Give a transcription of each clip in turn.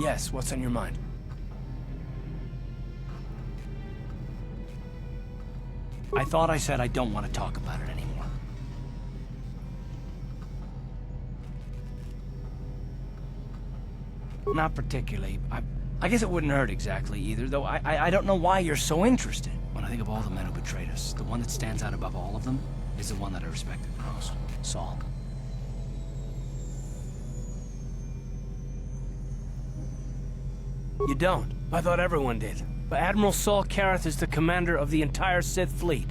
Yes, what's on your mind? I thought I said I don't want to talk about it anymore. Not particularly. I guess it wouldn't hurt exactly either, though I don't know why you're so interested. When I think of all the men who betrayed us, the one that stands out above all of them is the one that I respected most, Saul. You don't. I thought everyone did. But Admiral Saul Kareth is the commander of the entire Sith fleet.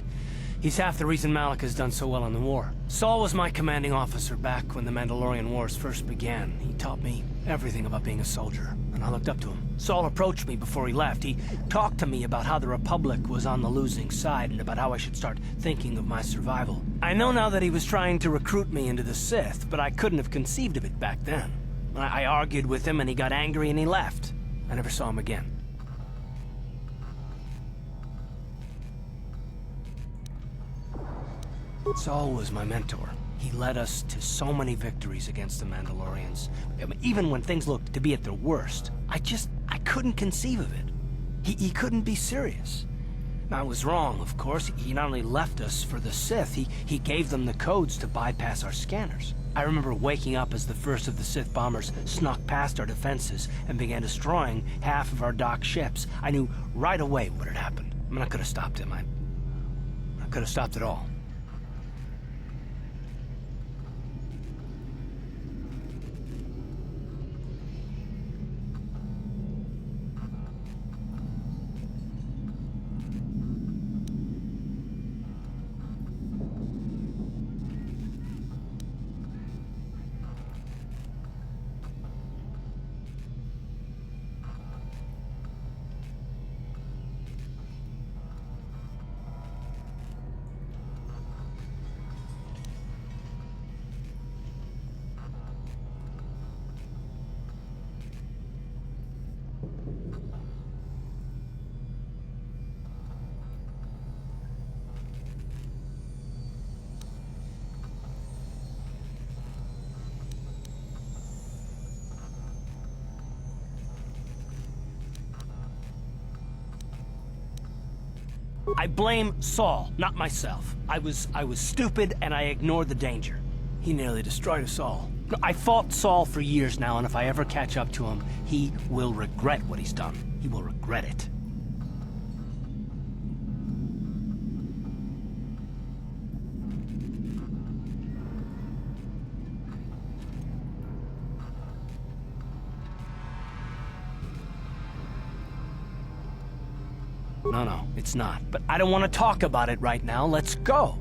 He's half the reason Malak has done so well in the war. Saul was my commanding officer back when the Mandalorian Wars first began. He taught me everything about being a soldier, and I looked up to him. Saul approached me before he left. He talked to me about how the Republic was on the losing side and about how I should start thinking of my survival. I know now that he was trying to recruit me into the Sith, but I couldn't have conceived of it back then. I argued with him and he got angry and he left. I never saw him again. Saul was my mentor. He led us to so many victories against the Mandalorians. I mean, even when things looked to be at their worst, I couldn't conceive of it. He couldn't be serious. Now, I was wrong, of course. He not only left us for the Sith, he gave them the codes to bypass our scanners. I remember waking up as the first of the Sith bombers snuck past our defenses and began destroying half of our docked ships. I knew right away what had happened. I mean, I could have stopped him. I could have stopped it all. I blame Saul, not myself. I was stupid and I ignored the danger. He nearly destroyed us all. I fought Saul for years now, and if I ever catch up to him, he will regret what he's done. He will regret it. No, it's not. But I don't want to talk about it right now. Let's go.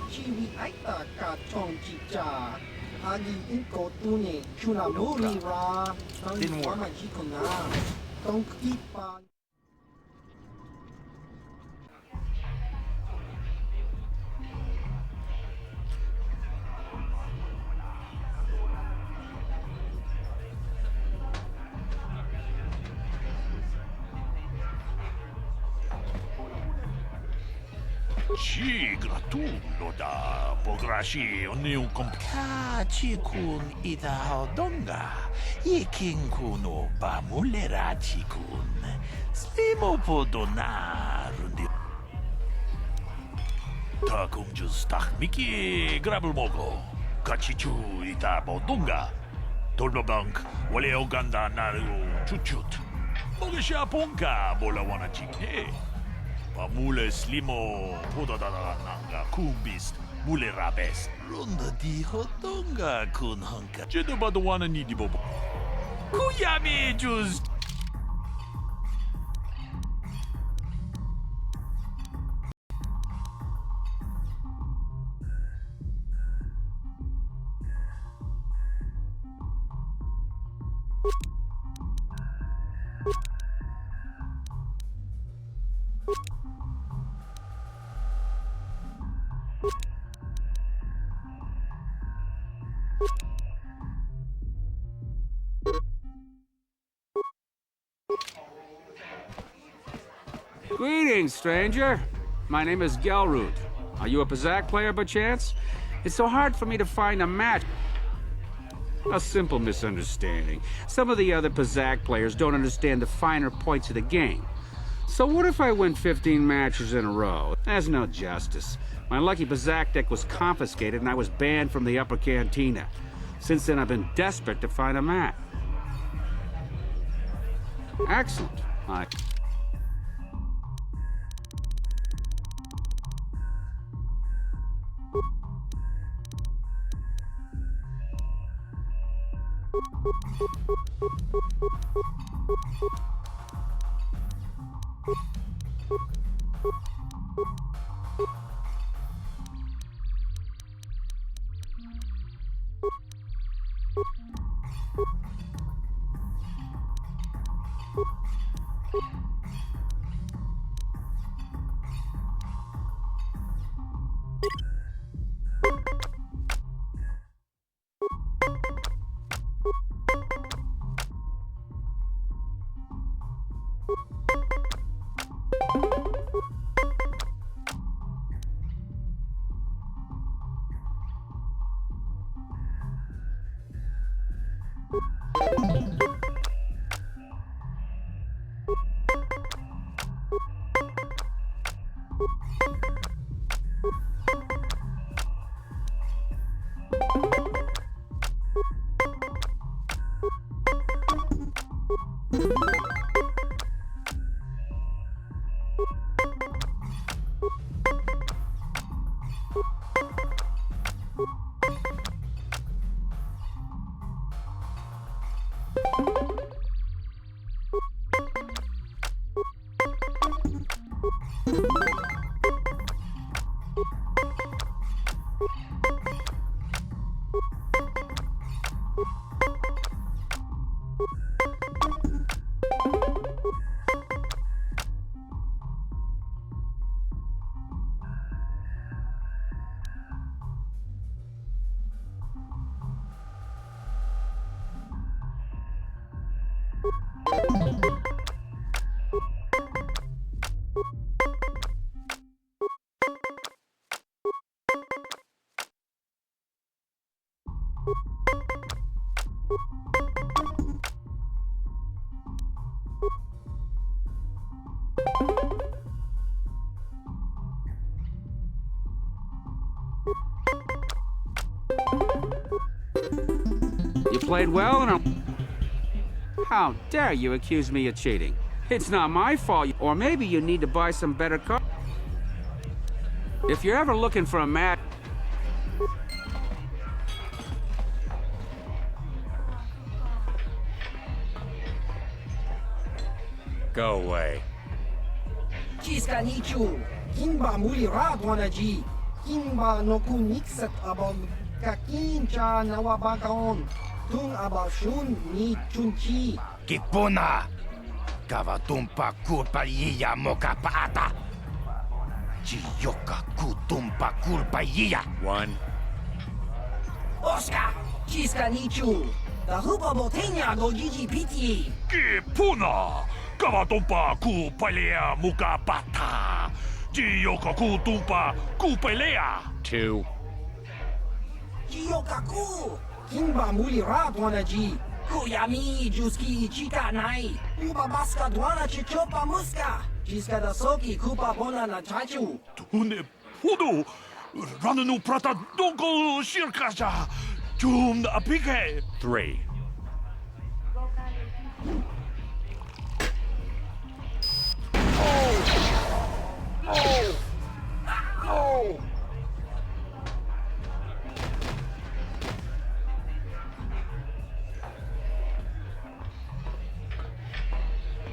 Ciwi aita ka chong chicha. Agi inko tune chuna muri ra. Didn't work. Don't keep on. Sì, gratullo da Pograshi ogni Kachikun itahodonga, ikinkunu bamulerachikun, slimopodonarundi. Takung jus takmiki grabel mogo. Kachichu ita bodunga. Tolbabank wale oganda naru chuchut. Mogisha ponka bola wana chikne. Pamule slimo podadada nanga kumbist mule rabes. Runda di hodonga kun honka. Jeda badawana nidi bobo. Kuyami jus. Greetings, stranger. My name is Gelroot. Are you a Pazaak player by chance? It's so hard for me to find a match. A simple misunderstanding. Some of the other Pazaak players don't understand the finer points of the game. So what if I win 15 matches in a row? That's no justice. My lucky Pazaak deck was confiscated and I was banned from the upper cantina. Since then, I've been desperate to find a match. Excellent. You played well and How dare you accuse me of cheating? It's not my fault. Or maybe you need to buy some better cards. If you're ever looking for a match... Go away. Chiska nichu, kimba muli radwanaji, kimba no kunikset abal kakincha nawabagaon, tung abashun ni chunchi. Kipuna! Kavatumpa kurpaliya mokapaata! Chiyoka kutumpa kurpaliya! One. Oscar, chiska nichu, the hupa botenya go gigi piti. Kipuna! Kavatompa ku palea muka bata! Jiyoka kutupa kupelea. 2. Jiyokaku! Kimba mulira dwana ji. Kuyami juski chika nai. Uba baska dwana chichopa muska. Jiska da soki kupa bona na chachu. Tune podo. Rananu prata doko shirkaja. Jum apike. 3.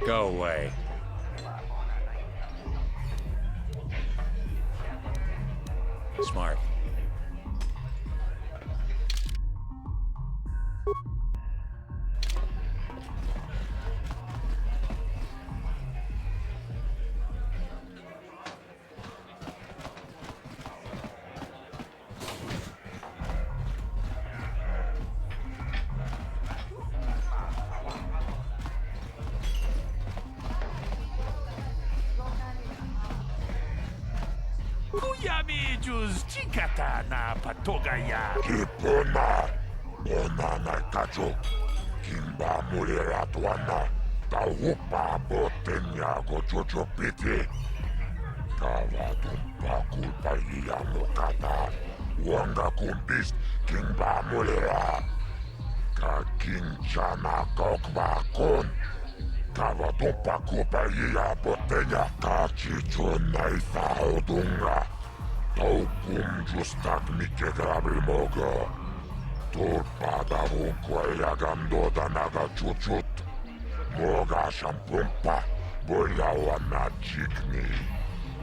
Go away. Smart. Kuyami jus chikata na patogaya. Kipona, bonana kacho, kimba mulera tuana, taupa botenya gojojo piti. Kawa tumpa kulpa iya mukata, wanga kumbis, kimba mulera. Kakinchana kokba kon. Kawa tumpa kulpa iya botenya, kachichona isaudunga. Taukum justak mike grabil mogo. Tulpada vunkoja gandoda naga chuchut. Moga shampumpa, bojawa na chikni.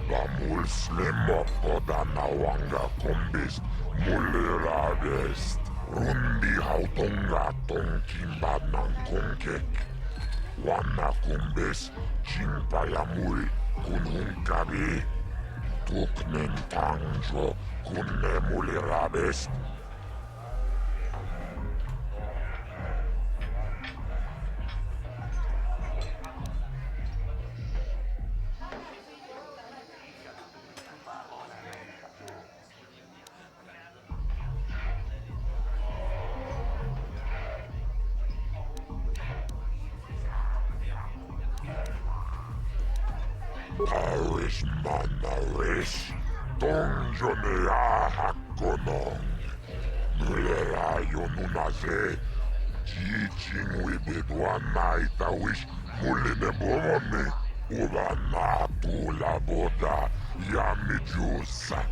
Ba mul slimo poda na wanga kumbis, mulira vest. Rundi hautunga tonkimba nan kunkek. Wana kumbis, chimpa ya mul kunhunkabi. Tuknen tangjo kunne mulira vest. Awis manawis, tongjone ahakonong. Mulera yonunaze, jijing wibidwa naitawish muline bomone. Uba natu laboda yamijusa.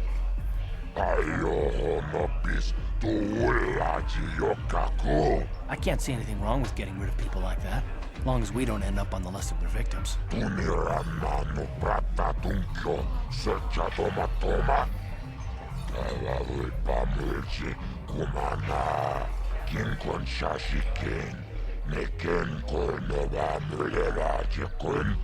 Ayo honopis tuulaji yokaku. I can't see anything wrong with getting rid of people like that, as long as we don't end up on the list of their victims. Tuniranano prata tunkyo, searcha toma toma. Kawawil pamilji kumana, kinkon shashikin, neken kolnova mulera jikun.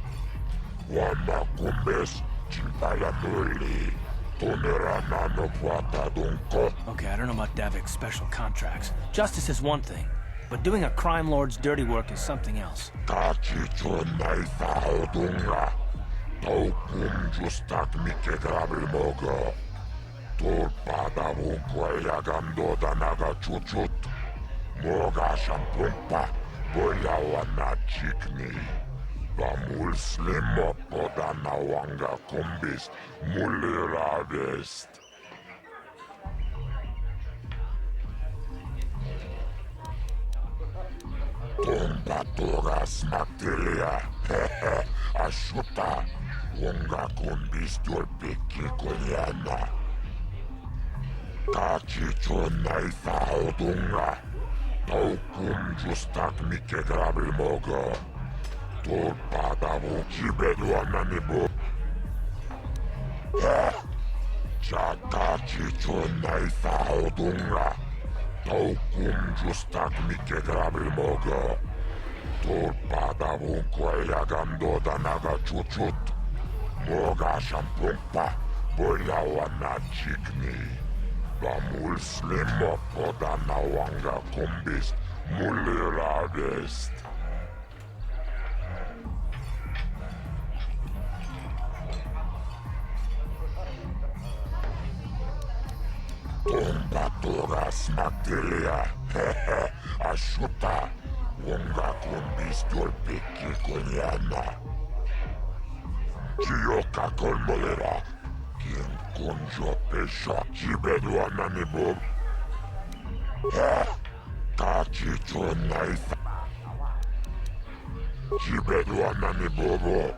Wama kumbes, chimpaya muli, tuniranano prata dunko. Okay, I don't know about Davik's special contracts. Justice is one thing, but doing a crime lord's dirty work is something else. Kachichon naisaudunga, taukum justak mike grabil mogo. Tulpada vunkoja gandoda naga chuchut. Moga shampumpa, bojawa na chikni. Ba mul slimo poda na wanga kumbis, mulira vest. Tumba togas maktilia, ashuta, wanga kumbis tulpiki kunyana. Kachichon naisaudunga, taukum justak mike grabil mogo. Tulpada vukibedwa nanibo. Chakachichon naisaudunga, taukum justak mike grabil mogo. Tulpada vunkoja gandoda naga chuchut. Moga shampumpa, bojawa na chikni. Ba mul slimo poda na wanga kumbis, mulira vest. Tumbatura smaktilia. Ashuta. Unga kumbistul pikki kunyana. Kioka kolmolera. Kien kunjo pesha. Jibeduana ni bob. Kachicho naifa. Jibeduana ni bobo.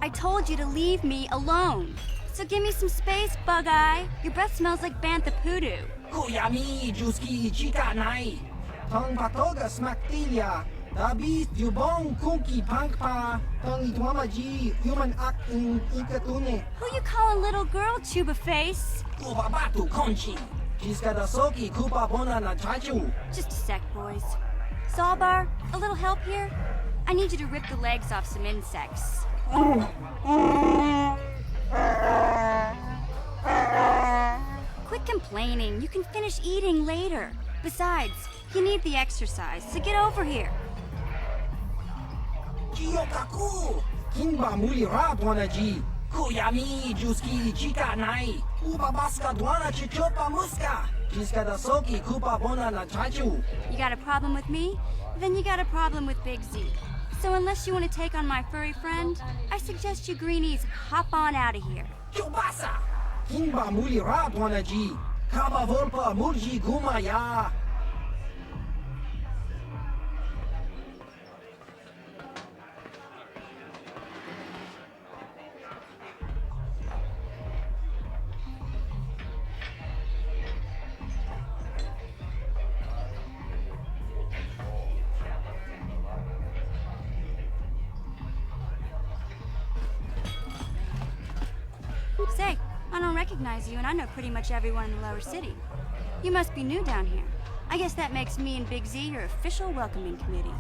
I told you to leave me alone. So give me some space, Bug-Eye. Your breath smells like bantha poodoo. Kuyami juski chika nai. Tong patoga smaktilia. Dabis dubong kunki pankpa. Tong itwamaji human acting ikatune. Who you calling little girl, Chuba Face? Ubabatu konchi. Jiska da soki kupa bona na chachu. Just a sec, boys. Zalbar, a little help here? I need you to rip the legs off some insects. Quit complaining. You can finish eating later. Besides, you need the exercise, so get over here. Jiyokaku. Kinba muli ra ji. Kuyami juski chika nai. Ubabaska dwana chichopa muska. Jiska da soki kupa bona na chachu. You got a problem with me? Then you got a problem with Big Z. So unless you want to take on my furry friend, I suggest you greenies hop on out of here. Chubasa. Kinba muli ra ji. Kaba volpa mulji gumaya. Say, I don't recognize you, and I know pretty much everyone in the lower city. You must be new down here. I guess that makes me and Big Z your official welcoming committee.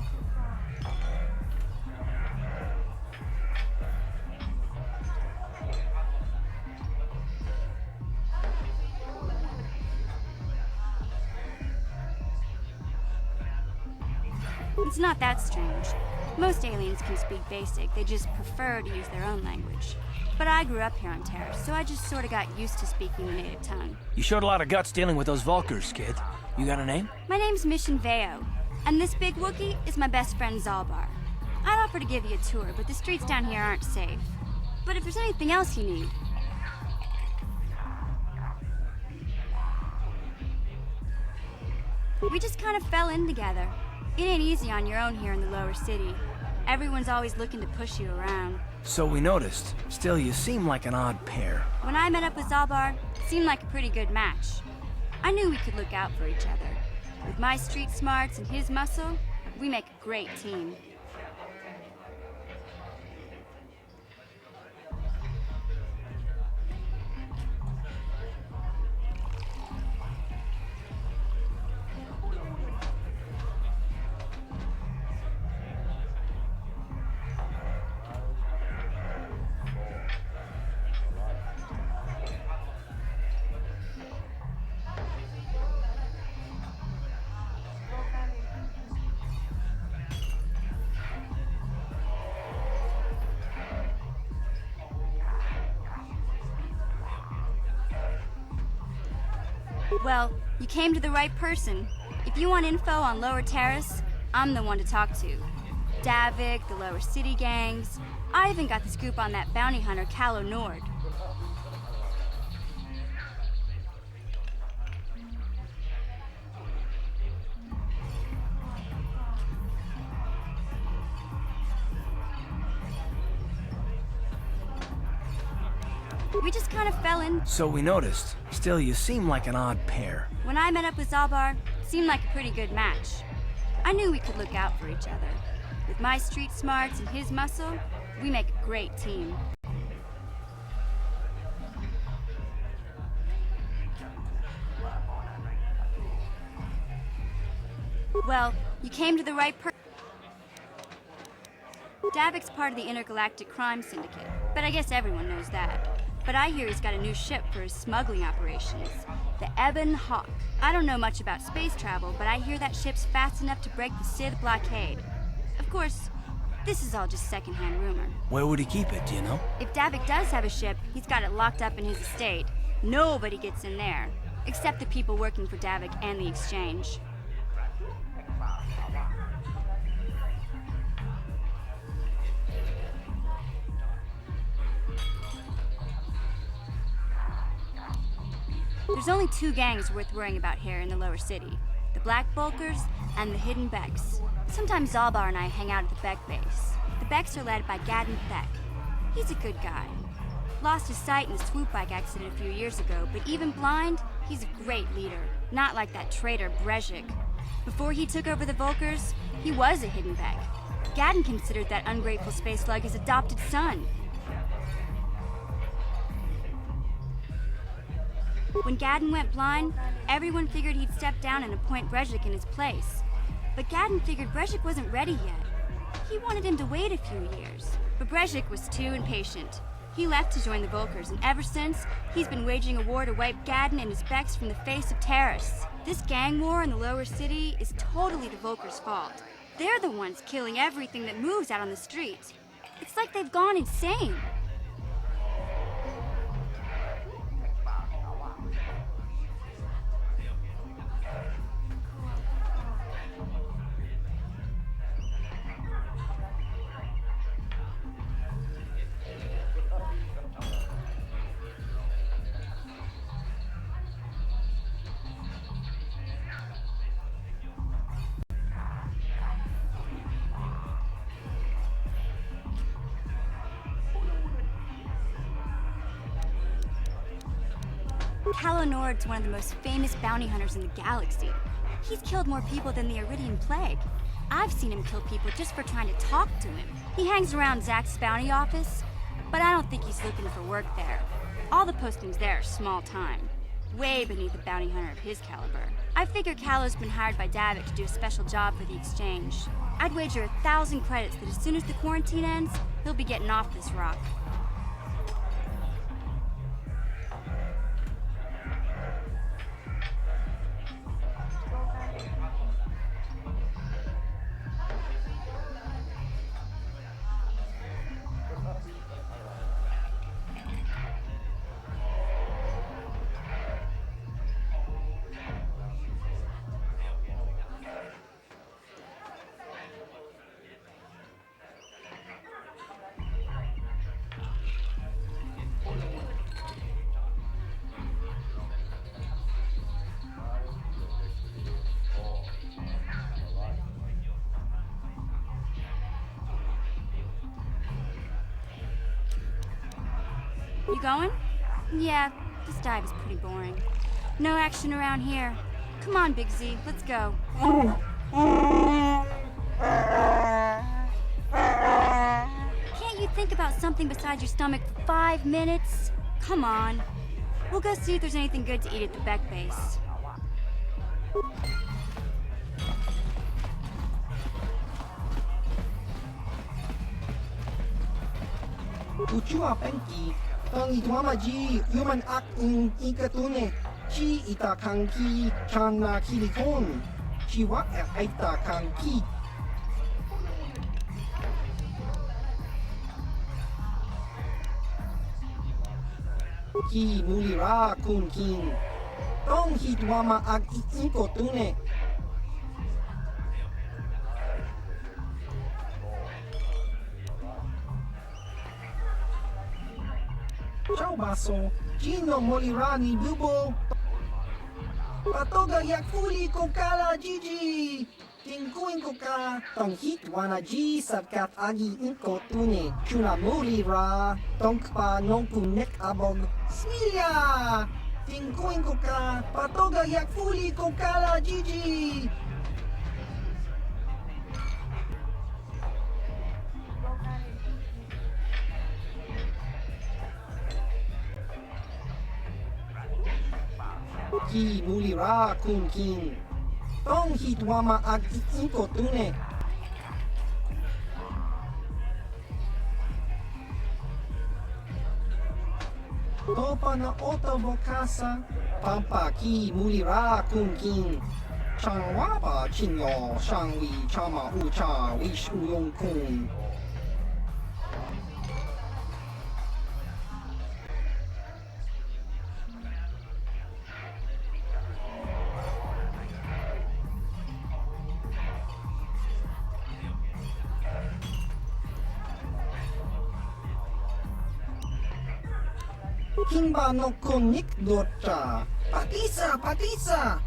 It's not that strange. Most aliens can speak basic, they just prefer to use their own language. But I grew up here on Terra, so I just sort of got used to speaking the native tongue. You showed a lot of guts dealing with those Vulkars, kid. You got a name? My name's Mission Veo, and this big Wookiee is my best friend Zalbar. I'd offer to give you a tour, but the streets down here aren't safe. But if there's anything else you need... We just kind of fell in together. It ain't easy on your own here in the lower city. Everyone's always looking to push you around. So we noticed. Still, you seem like an odd pair. When I met up with Zalbar, it seemed like a pretty good match. I knew we could look out for each other. With my street smarts and his muscle, we make a great team. Well, you came to the right person. If you want info on Lower Terrace, I'm the one to talk to. Davik, the Lower City gangs. I even got the scoop on that bounty hunter, Calo Nord. We just kind of fell in. So we noticed. Still, you seem like an odd pair. When I met up with Zalbar, it seemed like a pretty good match. I knew we could look out for each other. With my street smarts and his muscle, we make a great team. Well, you came to the right person. Davik's part of the Intergalactic Crime Syndicate, but I guess everyone knows that. but I hear he's got a new ship for his smuggling operations, the Ebon Hawk. I don't know much about space travel, but I hear that ship's fast enough to break the Sith blockade. Of course, this is all just secondhand rumor. Where would he keep it, do you know? If Davik does have a ship, he's got it locked up in his estate. Nobody gets in there, except the people working for Davik and the Exchange. There's only two gangs worth worrying about here in the lower city. The Black Bulkers and the Hidden Becks. Sometimes Zalbar and I hang out at the Beck base. The Becks are led by Gadden Thek. He's a good guy. Lost his sight in the swoop bike accident a few years ago, but even blind, he's a great leader. Not like that traitor Brezhik. Before he took over the Volkers, he was a Hidden Beck. Gadden considered that ungrateful space slug his adopted son. When Gadden went blind, everyone figured he'd step down and appoint Brezhik in his place. But Gadden figured Brezhik wasn't ready yet. He wanted him to wait a few years. But Brezhik was too impatient. He left to join the Volkers, and ever since, he's been waging a war to wipe Gadden and his Becks from the face of Terrace. This gang war in the lower city is totally the Volkers' fault. They're the ones killing everything that moves out on the streets. It's like they've gone insane. Calo Nord's one of the most famous bounty hunters in the galaxy. He's killed more people than the Iridian Plague. I've seen him kill people just for trying to talk to him. He hangs around Zack's bounty office, but I don't think he's looking for work there. All the postings there are small time, way beneath a bounty hunter of his caliber. I figure Calo's been hired by Davik to do a special job for the Exchange. I'd wager 1,000 credits that as soon as the quarantine ends, he'll be getting off this rock. You going? Yeah, this dive is pretty boring. No action around here. Come on, Big Z, let's go. Can't you think about something besides your stomach for 5 minutes? Come on. We'll go see if there's anything good to eat at the Beck base. Uchua penki, tang itwama ji, human ak in ikatune, chi ita kanki, chan na kilikon, chi wak aita kanki. Ki mulira kun kin, tong hitwama ak ikotune. Ciao baso, Gino Molirani Bubo. Patoga yakuli kokala Gigi. Tingkuin koka, tong hitwana G satkat agi inko tune. Chuna Molira, tongpa nongkunek abog. Smilia! Tingkuin koka, patoga yakuli kokala Gigi. Ki mulira kun kin. Tong hitwama ag inko tune. Topa na otobokasa, pampaki mulira kungkin. Changwapa chinyo, shangwi chama ucha, wish uyong kun. Kimba no kunik docha. Patisa, patisa.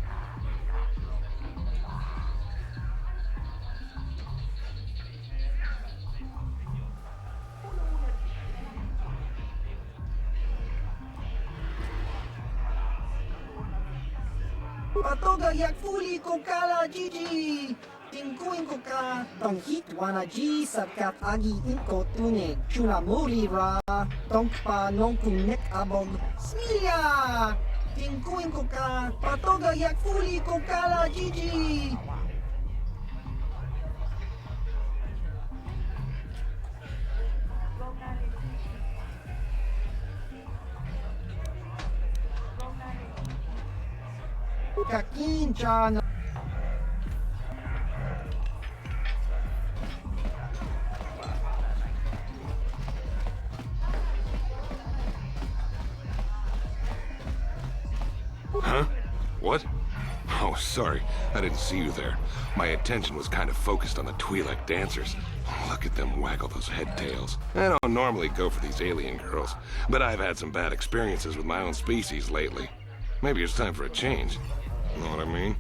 Patoga yak fuli ko kala Gigi. Tingkuin ko ka, tong hit wana G sabkat agi inko tune. Chuna muli ra, tong pa nong kunek abog. Smilya! Tingkuin ko ka, patoga yak fuli ko kala Gigi. Kakincha na. Huh? What? Oh, sorry. I didn't see you there. My attention was kind of focused on the Twi'lek dancers. Look at them waggle those head tails. I don't normally go for these alien girls, but I've had some bad experiences with my own species lately. Maybe it's time for a change. Know what I mean?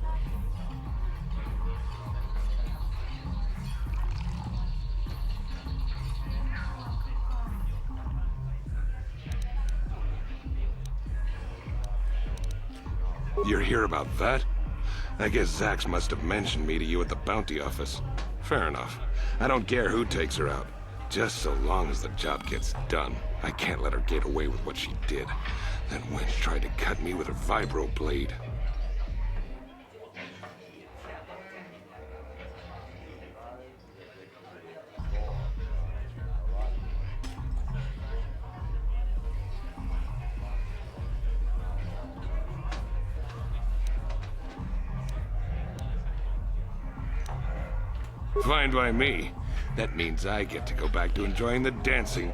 You're here about that? I guess Zax must have mentioned me to you at the bounty office. Fair enough. I don't care who takes her out. Just so long as the job gets done. I can't let her get away with what she did. That wench tried to cut me with her vibro blade. Fine by me. That means I get to go back to enjoying the dancing.